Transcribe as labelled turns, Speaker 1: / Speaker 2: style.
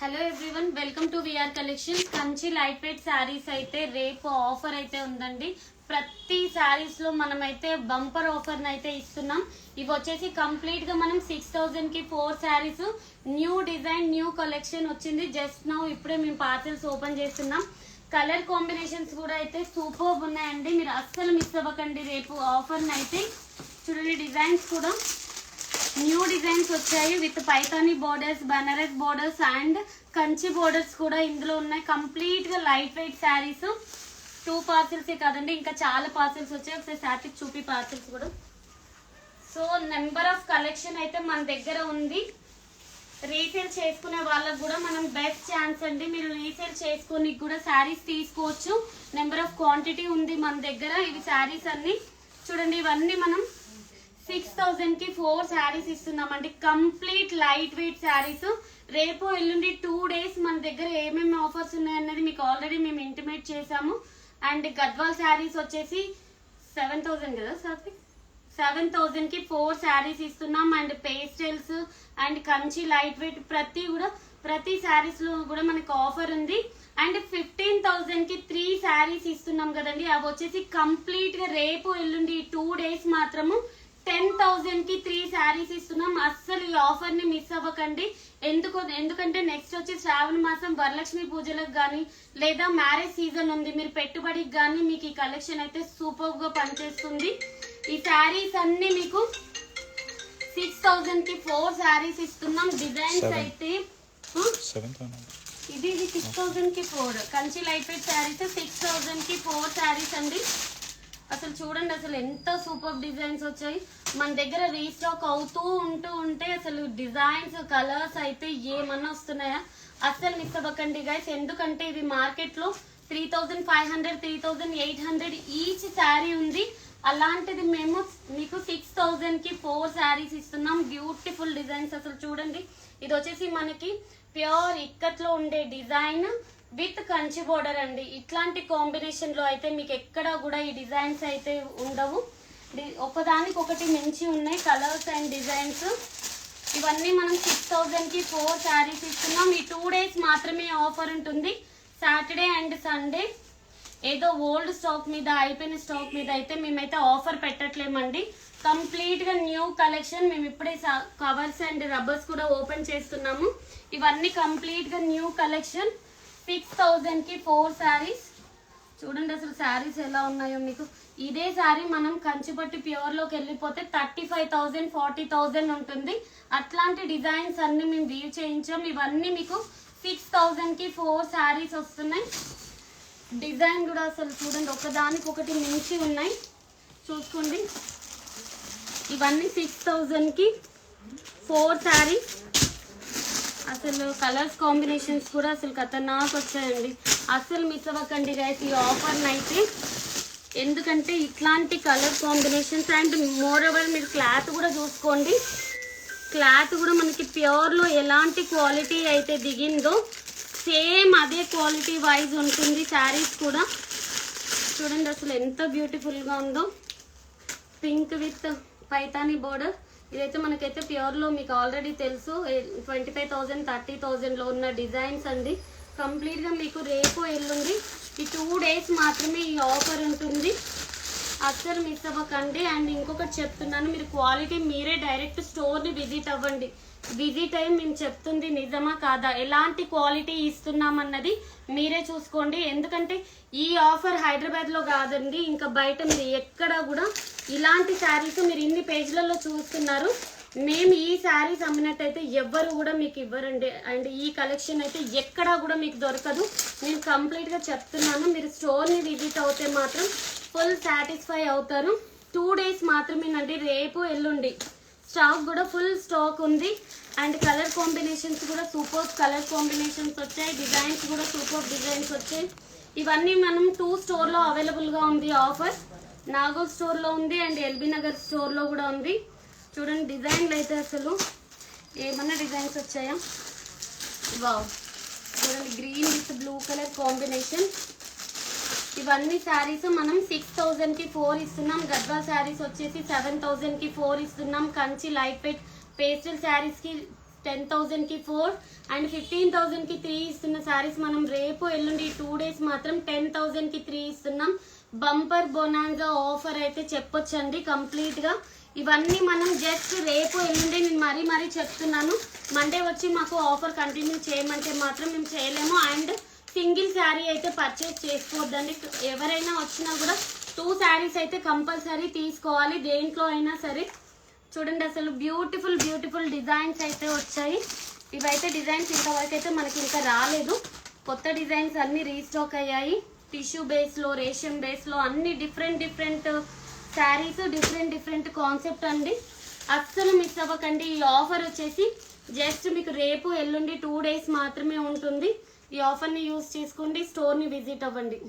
Speaker 1: Hello everyone, welcome to VR collections. Kanchi light wait saris అయితే రేపు offer అయితే ఉందండి. ప్రతి శారీస్ లో మనమైతే బంపర్ ఆఫర్ అయితే ఇస్తున్నాం. ఇవి వచ్చేసి కంప్లీట్ గా మనం 6000 కి 4 saris, new design new collection వచ్చింది. జస్ట్ నౌ ఇప్పుడే మేము పార్సల్స్ ఓపెన్ చేస్తున్నాం. కలర్ కాంబినేషన్స్ కూడా అయితే సూపర్ ఉన్నాయండి. మీరు అస్సలు మిస్ అవ్వకండి రేపు ఆఫర్ అయితే. చూడండి, డిజైన్స్ కూడా న్యూ డిజైన్స్ వచ్చాయి with Paithani borders, Banaras borders and Kanchi borders కూడా ఇందులో ఉన్నాయి. కంప్లీట్ గా లైట్ వెయిట్ శారీస్. 2 పార్సల్స్ కాదండి, ఇంకా చాలా పార్సల్స్ వచ్చాయి. ఒకసారి శారీ చూపి పార్సల్స్ కూడా. సో నెంబర్ ఆఫ్ కలెక్షన్ అయితే మన దగ్గర ఉంది. రీసేల్ చేసుకునే వాళ్ళకు కూడా మనం బెస్ట్ ఛాన్స్ అండి. మీరు రీసేల్ చేసుకొని కూడా శారీస్ తీసుకోవచ్చు. నెంబర్ ఆఫ్ క్వాంటిటీ ఉంది మన దగ్గర. ఇవి శారీస్ అన్ని చూడండి, ఇవన్నీ మనం 6000 కి 4 శారీస్ ఇస్తున్నామండి. Complete light weight saris. రేపు ఎల్లుండి 2 డేస్ మన దగ్గర ఏమేమి ఆఫర్స్ ఉన్నాయన్నది మీకు ఆల్రెడీ మేము ఇంటిమేట్ చేసాము. అండ్ గద్వాల్ శారీస్ వచ్చేసి 7000 కదా సార్, 7000 కి 4 శారీస్ ఇస్తున్నాం. And pastels and Kanchi light wait ప్రతి శారీస్ లో కూడా మనకు ఆఫర్ ఉంది. అండ్ 15000 కి 3 శారీస్ ఇస్తున్నాం కదండి. అవి వచ్చేసి కంప్లీట్ గా రేపు ఎల్లుండి 2 డేస్ మాత్రము 10000 కి 3 శారీస్ ఇస్తున్నాం. అస్సలు ఈ ఆఫర్ ని మిస్ అవ్వకండి. ఎందుకంటే నెక్స్ట్ వచ్చి శ్రావణ మాసం వరలక్ష్మి పూజలకు గానీ లేదా మ్యారేజ్ సీజన్ ఉంది, మీరు పెట్టుబడికి గానీ మీకు ఈ కలెక్షన్ అయితే సూపర్ గా పనిచేస్తుంది. ఈ శారీస్ అన్ని మీకు 6000 కి 4 శారీస్ ఇస్తున్నాం. డిజైన్స్ అయితే ఇది 6000 కి 4 కంచి లైట్ వెయిట్ శారీస్. 6000 కి 4 శారీస్ అండి. అసలు చూడండి, అసలు ఎంత సూపర్ డిజైన్స్ వచ్చాయి మన దగ్గర. రీస్టాక్ అవుతూ ఉంటే అసలు డిజైన్స్ కలర్స్ అయితే ఏమన్నా వస్తున్నాయా? అస్సలు మిస్ అవ్వకండి గైస్. ఎందుకంటే ఇది మార్కెట్ లో 3500 3800 ఈచ్ శారీ ఉంది. అలాంటిది మేము మీకు 6000 కి 4 శారీస్ ఇస్తున్నాం. Beautiful designs. అసలు చూడండి, ఇది వచ్చేసి మనకి ప్యూర్ ఇక్కట్లో ఉండే డిజైన్ విత్ కంచి బోర్డర్ అండి. ఇట్లాంటి కాంబినేషన్ లో అయితే మీకు ఎక్కడ కూడా ఈ డిజైన్స్ అయితే ఉండవు. ఒకదానికి ఒకటి మించి ఉన్నాయి కలర్స్ అండ్ డిజైన్స్. ఇవన్నీ మనం 6000 కి 4 శారీస్ ఇస్తున్నాం. ఈ 2 డేస్ మాత్రమే ఆఫర్ ఉంటుంది, సాటర్డే అండ్ సండే. ఏదో ఓల్డ్ స్టాక్ మీద అయిపోయిన స్టాక్ మీద అయితే మేమైతే ఆఫర్ పెట్టట్లేమండి. కంప్లీట్ గా న్యూ కలెక్షన్. మేము ఇప్పుడే కవర్స్ అండ్ రబ్బర్స్ కూడా ఓపెన్ చేస్తున్నాము. ఇవన్నీ కంప్లీట్ గా న్యూ కలెక్షన్. 6000 కి 4 శారీస్. చూడండి అసలు శారీస్ ఎలా ఉన్నాయో మీకు. ఇదే శారీ మనం కంచిపట్టి ప్యూర్ లోకి వెళ్ళిపోతే 35,000 40,000 ఉంటుంది. అట్లాంటి డిజైన్స్ అన్ని మేము వీవ్ చేయించాం. ఇవన్నీ మీకు 6000 కి 4 శారీస్ వస్తున్నాయి. డిజైన్ కూడా అసలు చూడండి, ఒకదానికి ఒకటి మించి ఉన్నాయి. చూసుకోండి, ఇవన్నీ 6000 కి 4 శారీస్. అసలు కలర్స్ కాంబినేషన్స్ కూడా అసలు ఖతర్నాక్ వచ్చాయండి. అసలు మిస్ అవ్వకండి గైస్ ఈ ఆఫర్ని అయితే. ఎందుకంటే ఇట్లాంటి colour combinations and more over మీరు క్లాత్ కూడా చూసుకోండి. క్లాత్ కూడా మనకి ప్యూర్లో ఎలాంటి క్వాలిటీ అయితే దిగిందో సేమ్ అదే క్వాలిటీ వైజ్ ఉంటుంది శారీస్ కూడా. చూడండి అసలు ఎంత బ్యూటిఫుల్గా ఉందో. Pink with Paithani border. ఇదైతే మనకైతే ప్యూర్లో మీకు ఆల్రెడీ తెలుసు 25,000 30,000 లో ఉన్న డిజైన్స్ అండి. కంప్లీట్గా మీకు రేపు ఎల్లుండి ఈ 2 డేస్ మాత్రమే ఈ ఆఫర్ ఉంటుంది. అస్సలు మిస్ అవ్వకండి. అండ్ ఇంకొకటి చెప్తున్నాను, మీరు క్వాలిటీ మీరే డైరెక్ట్ స్టోర్ని విజిట్ అవ్వండి. విజిట్ అయ్యి మేము చెప్తుంది నిజమా కాదా, ఎలాంటి క్వాలిటీ ఇస్తున్నామన్నది మీరే చూసుకోండి. ఎందుకంటే ఈ ఆఫర్ హైదరాబాద్లో కాదండి, ఇంకా బయట మీరు ఎక్కడ కూడా ఇలాంటి శారీస్ మీరు ఇన్ని పేజ్లలో చూస్తున్నారు. మేము ఈ శారీస్ అమ్మినట్టయితే ఎవ్వరు కూడా మీకు ఇవ్వరండి. అండ్ ఈ కలెక్షన్ అయితే ఎక్కడా కూడా మీకు దొరకదు. నేను కంప్లీట్గా చెప్తున్నాను. మీరు స్టోర్ని విజిట్ అవుతే మాత్రం ఫుల్ సాటిస్ఫై అవుతారు. 2 డేస్ మాత్రమేనండి, రేపు ఎల్లుండి. స్టాక్ కూడా ఫుల్ స్టాక్ ఉంది. అండ్ కలర్ కాంబినేషన్స్ కూడా సూపర్ కలర్ కాంబినేషన్స్ వచ్చాయి. డిజైన్స్ కూడా సూపర్ డిజైన్స్ వచ్చాయి. ఇవన్నీ మనం 2 స్టోర్లో అవైలబుల్గా ఉంది ఆఫర్. నాగోల్ స్టోర్లో ఉంది అండ్ ఎల్బీ నగర్ స్టోర్లో కూడా ఉంది. చూడండి డిజైన్లు అయితే అసలు ఏమన్నా డిజైన్స్ వచ్చాయా? వావ్, చూడండి green with blue colour combination. ఇవన్నీ శారీస్ మనం 6000 కి 4 ఇస్తున్నాం. గద్వాల్ శారీస్ వచ్చేసి 7000 కి 4 ఇస్తున్నాం. Kanchi light wait pastel saris కి 10,000కి 4 అండ్ 15,000కి 3 ఇస్తున్న శారీస్ మనం రేపు ఎల్లుండి 2 days మాత్రం 10,000కి 3 ఇస్తున్నాం. బంపర్ బొనాన్జా ఆఫర్ అయితే చెప్పొచ్చండి కంప్లీట్ గా. ఇవన్నీ మనం జస్ట్ రేపు ఎల్లుండి నేను మరీ చెప్తున్నాను. మండే వచ్చి మాకు ఆఫర్ కంటిన్యూ చేయమంటే మాత్రం మేము చేయలేము. అండ్ సింగిల్ శారీ అయితే పర్చేస్ చేసుకోవద్దండి. ఎవరైనా వచ్చినా కూడా 2 శారీస్ అయితే కంపల్సరీ తీసుకోవాలి దేంట్లో అయినా సరే. చూడండి అసలు బ్యూటిఫుల్ డిజైన్స్ అయితే వచ్చాయి. ఇవైతే డిజైన్స్ ఇంతవరకు అయితే మనకి ఇంకా రాలేదు. కొత్త డిజైన్స్ అన్ని రీస్టాక్ అయ్యాయి. టిష్యూ బేస్లో, రేషం బేస్లో అన్ని డిఫరెంట్ శారీస్, డిఫరెంట్ కాన్సెప్ట్ అండి. అస్సలు మిస్ అవ్వకండి. ఈ ఆఫర్ వచ్చేసి జస్ట్ మీకు రేపు ఎల్లుండి 2 days మాత్రమే ఉంటుంది. ఈ ఆఫర్ని యూజ్ చేసుకోండి. స్టోర్ని విజిట్ అవ్వండి.